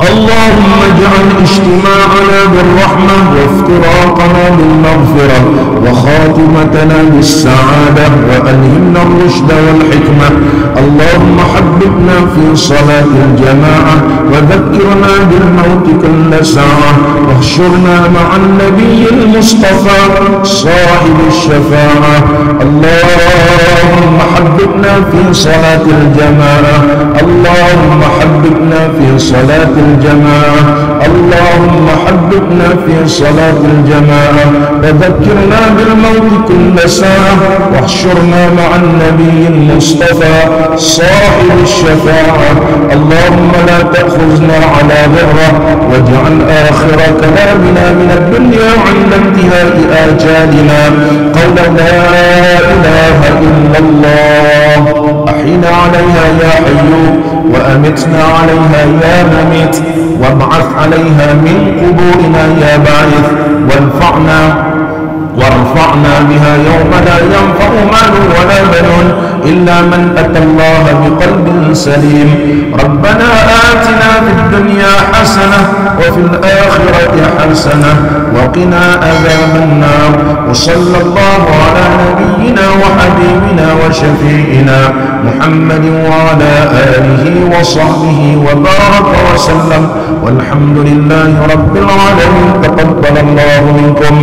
اللهم اجعل اجتماعنا بالرحمة وافتراقنا بالمغفرة وخاتمتنا بالسعادة وألهمنا الرشد والحكمة اللهم حببنا في صلاة الجماعة وذكرنا بالموت كل ساعة واحشرنا مع النبي المصطفى صاحب الشفاعة اللهم حببنا في صلاة الجماعة اللهم حببنا في صلاة الجماعة اللهم حببنا في صلاة الجماعة وذكرنا بالموت كل ساعة واحشرنا مع النبي المصطفى صاحب الشفاعة اللهم لا تأخذنا على غره واجعل آخر كلامنا من الدنيا عند انتهاء آجالنا قول لا إله إلا الله أحينا عليها يا حي وأمتنا عليها يا مميت وابعث عليها من قبورنا يا باعث وارفعنا بها يوم لا ينفع مال ولا بنون إلا من أتى الله بقلب سليم ربنا آتنا في الدنيا حسنة وفي الآخرة حسنة وقنا عذاب النار وصلى الله على نبينا وحبيبنا وشفيعنا محمد وعلى آله وصحبه وبارك وسلم والحمد لله رب العالمين تقبل الله منكم